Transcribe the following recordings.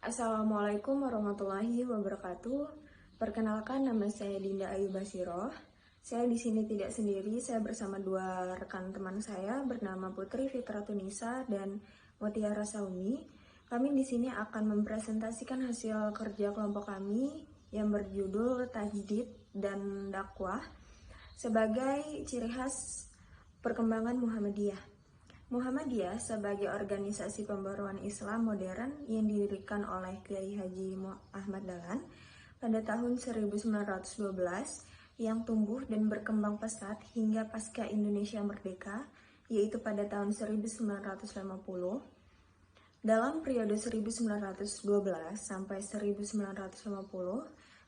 Assalamualaikum warahmatullahi wabarakatuh. Perkenalkan, nama saya Dinda Ayu Basiroh. Saya di sini tidak sendiri, saya bersama dua rekan teman saya bernama Putri Fitratunisa dan Mutiara Saumi. Kami di sini akan mempresentasikan hasil kerja kelompok kami yang berjudul Tajdid dan Dakwah sebagai ciri khas perkembangan Muhammadiyah. Muhammadiyah sebagai organisasi pembaruan Islam modern yang didirikan oleh Kiai Haji Ahmad Dahlan pada tahun 1912 yang tumbuh dan berkembang pesat hingga pasca Indonesia merdeka, yaitu pada tahun 1950. Dalam periode 1912 sampai 1950,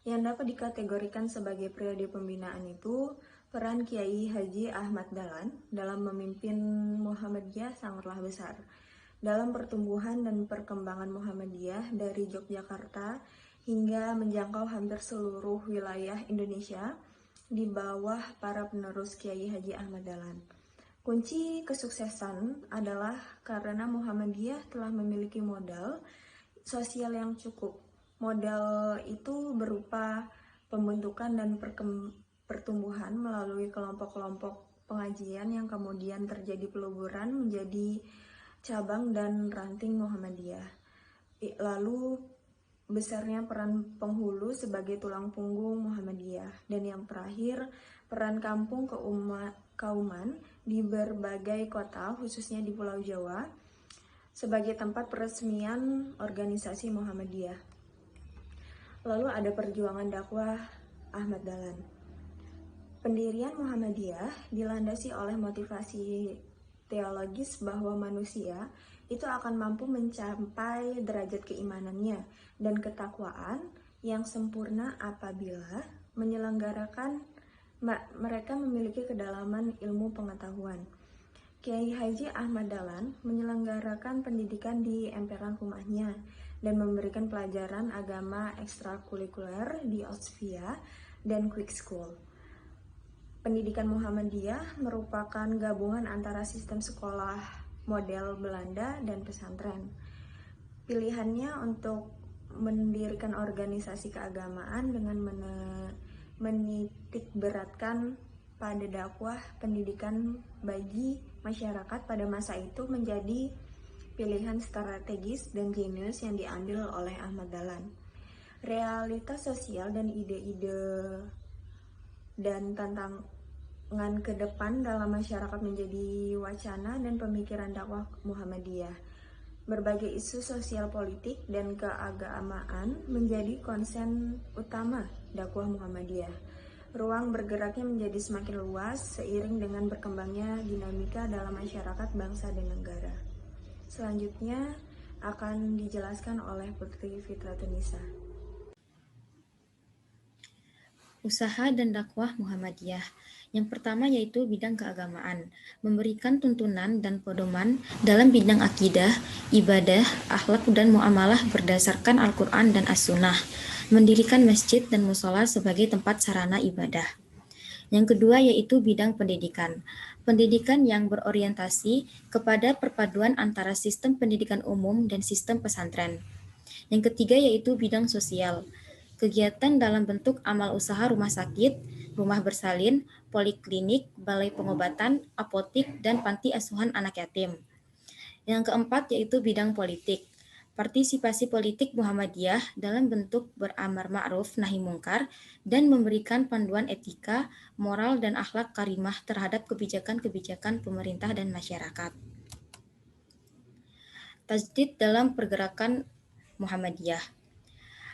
yang dapat dikategorikan sebagai periode pembinaan itu, peran Kiai Haji Ahmad Dahlan dalam memimpin Muhammadiyah sangatlah besar. Dalam pertumbuhan dan perkembangan Muhammadiyah dari Yogyakarta hingga menjangkau hampir seluruh wilayah Indonesia di bawah para penerus Kiai Haji Ahmad Dahlan. Kunci kesuksesan adalah karena Muhammadiyah telah memiliki modal sosial yang cukup. Modal itu berupa pembentukan dan pertumbuhan melalui kelompok-kelompok pengajian yang kemudian terjadi peluburan menjadi cabang dan ranting Muhammadiyah. Lalu besarnya peran penghulu sebagai tulang punggung Muhammadiyah, dan yang terakhir peran kampung kauman di berbagai kota khususnya di Pulau Jawa sebagai tempat peresmian organisasi Muhammadiyah. Lalu ada perjuangan dakwah Ahmad Dahlan. Pendirian Muhammadiyah dilandasi oleh motivasi teologis bahwa manusia itu akan mampu mencapai derajat keimanannya dan ketakwaan yang sempurna apabila mereka memiliki kedalaman ilmu pengetahuan. Kiai Haji Ahmad Dahlan menyelenggarakan pendidikan di emperan rumahnya dan memberikan pelajaran agama ekstrakurikuler di Osvia dan Quick School. Pendidikan Muhammadiyah merupakan gabungan antara sistem sekolah model Belanda dan pesantren. Pilihannya untuk mendirikan organisasi keagamaan dengan menitik beratkan pada dakwah pendidikan bagi masyarakat pada masa itu menjadi pilihan strategis dan jenius yang diambil oleh Ahmad Dahlan. Realitas sosial dan ide-ide dan tantangan ke depan dalam masyarakat menjadi wacana dan pemikiran dakwah Muhammadiyah. Berbagai isu sosial politik dan keagamaan menjadi konsen utama dakwah Muhammadiyah. Ruang bergeraknya menjadi semakin luas seiring dengan berkembangnya dinamika dalam masyarakat, bangsa, dan negara. Selanjutnya akan dijelaskan oleh Putri Fitratunisa. Usaha dan dakwah Muhammadiyah. Yang pertama yaitu bidang keagamaan, memberikan tuntunan dan pedoman dalam bidang akidah, ibadah, akhlak dan muamalah berdasarkan Al-Quran dan As-Sunnah, mendirikan masjid dan musola sebagai tempat sarana ibadah. Yang kedua yaitu bidang pendidikan. Pendidikan yang berorientasi kepada perpaduan antara sistem pendidikan umum dan sistem pesantren. Yang ketiga yaitu bidang sosial. Kegiatan dalam bentuk amal usaha rumah sakit, rumah bersalin, poliklinik, balai pengobatan, apotik, dan panti asuhan anak yatim. Yang keempat yaitu bidang politik. Partisipasi politik Muhammadiyah dalam bentuk beramar ma'ruf nahi mungkar dan memberikan panduan etika, moral, dan akhlak karimah terhadap kebijakan-kebijakan pemerintah dan masyarakat. Tajdid dalam pergerakan Muhammadiyah.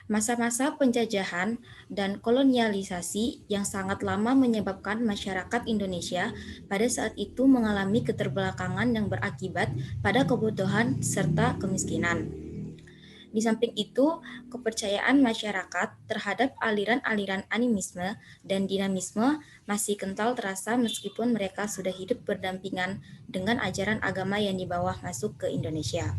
Masa-masa penjajahan dan kolonialisasi yang sangat lama menyebabkan masyarakat Indonesia pada saat itu mengalami keterbelakangan yang berakibat pada kebutuhan serta kemiskinan. Di samping itu, kepercayaan masyarakat terhadap aliran-aliran animisme dan dinamisme masih kental terasa meskipun mereka sudah hidup berdampingan dengan ajaran agama yang dibawa masuk ke Indonesia.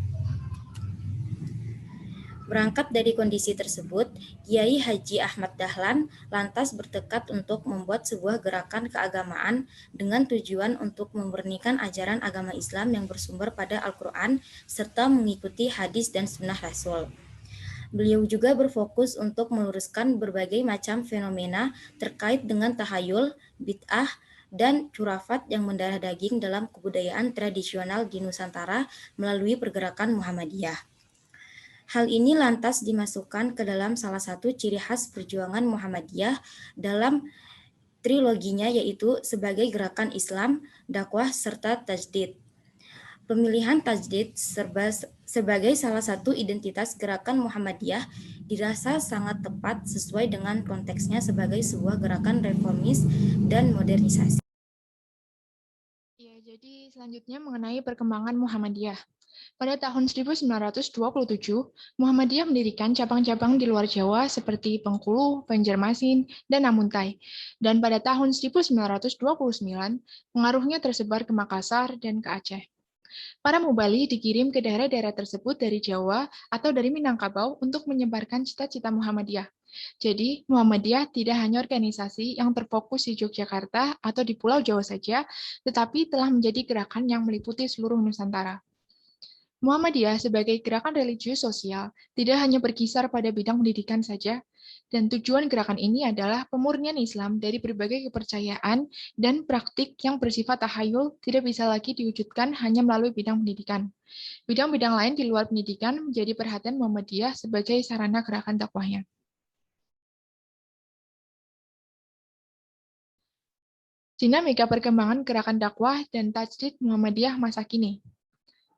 Berangkat dari kondisi tersebut, Kiai Haji Ahmad Dahlan lantas bertekad untuk membuat sebuah gerakan keagamaan dengan tujuan untuk memurnikan ajaran agama Islam yang bersumber pada Al-Quran serta mengikuti hadis dan sunnah Rasul. Beliau juga berfokus untuk meluruskan berbagai macam fenomena terkait dengan tahayul, bid'ah, dan khurafat yang mendarah daging dalam kebudayaan tradisional di Nusantara melalui pergerakan Muhammadiyah. Hal ini lantas dimasukkan ke dalam salah satu ciri khas perjuangan Muhammadiyah dalam triloginya, yaitu sebagai gerakan Islam, dakwah, serta tajdid. Pemilihan tajdid sebagai salah satu identitas gerakan Muhammadiyah dirasa sangat tepat sesuai dengan konteksnya sebagai sebuah gerakan reformis dan modernisasi. Ya, jadi selanjutnya mengenai perkembangan Muhammadiyah. Pada tahun 1927, Muhammadiyah mendirikan cabang-cabang di luar Jawa seperti Bengkulu, Banjarmasin, dan Namuntai. Dan pada tahun 1929, pengaruhnya tersebar ke Makassar dan ke Aceh. Para mubali dikirim ke daerah-daerah tersebut dari Jawa atau dari Minangkabau untuk menyebarkan cita-cita Muhammadiyah. Jadi, Muhammadiyah tidak hanya organisasi yang terfokus di Yogyakarta atau di Pulau Jawa saja, tetapi telah menjadi gerakan yang meliputi seluruh Nusantara. Muhammadiyah sebagai gerakan religius sosial tidak hanya berkisar pada bidang pendidikan saja, dan tujuan gerakan ini adalah pemurnian Islam dari berbagai kepercayaan dan praktik yang bersifat tahayul tidak bisa lagi diwujudkan hanya melalui bidang pendidikan. Bidang-bidang lain di luar pendidikan menjadi perhatian Muhammadiyah sebagai sarana gerakan dakwahnya. Dinamika perkembangan gerakan dakwah dan tajdid Muhammadiyah masa kini.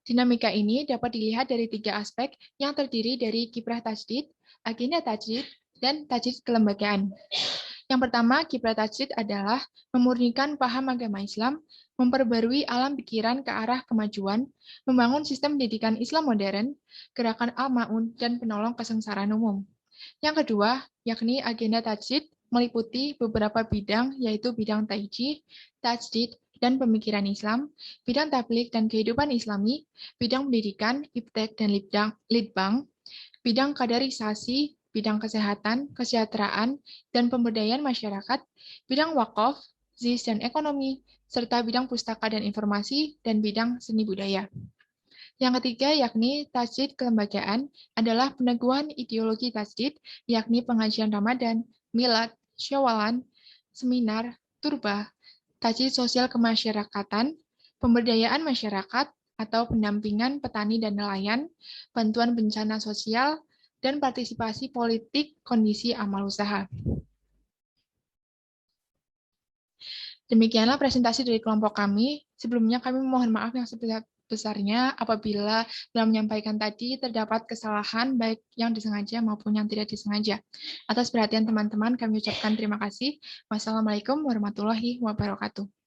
Dinamika ini dapat dilihat dari 3 aspek yang terdiri dari kiprah tajdid, agenda tajdid, dan tajdid kelembagaan. Yang pertama, kiprah tajdid adalah memurnikan paham agama Islam, memperbarui alam pikiran ke arah kemajuan, membangun sistem pendidikan Islam modern, gerakan Al-Ma'un, dan penolong kesengsaraan umum. Yang kedua, yakni agenda tajdid meliputi beberapa bidang, yaitu bidang taiji, tajdid, dan pemikiran Islam, bidang tabligh dan kehidupan Islami, bidang pendidikan, iptek dan litbang, bidang kaderisasi, bidang kesehatan, kesejahteraan, dan pemberdayaan masyarakat, bidang wakaf, zis dan ekonomi, serta bidang pustaka dan informasi, dan bidang seni budaya. Yang ketiga, yakni tajdid kelembagaan, adalah peneguhan ideologi tajdid, yakni pengajian Ramadan, milad, syawalan, seminar, turba, tajdid sosial kemasyarakatan, pemberdayaan masyarakat atau pendampingan petani dan nelayan, bantuan bencana sosial, dan partisipasi politik kondisi amal usaha. Demikianlah presentasi dari kelompok kami. Sebelumnya kami mohon maaf yang sebesar-besarnya apabila dalam menyampaikan tadi terdapat kesalahan baik yang disengaja maupun yang tidak disengaja. Atas perhatian teman-teman kami ucapkan terima kasih. Wassalamualaikum warahmatullahi wabarakatuh.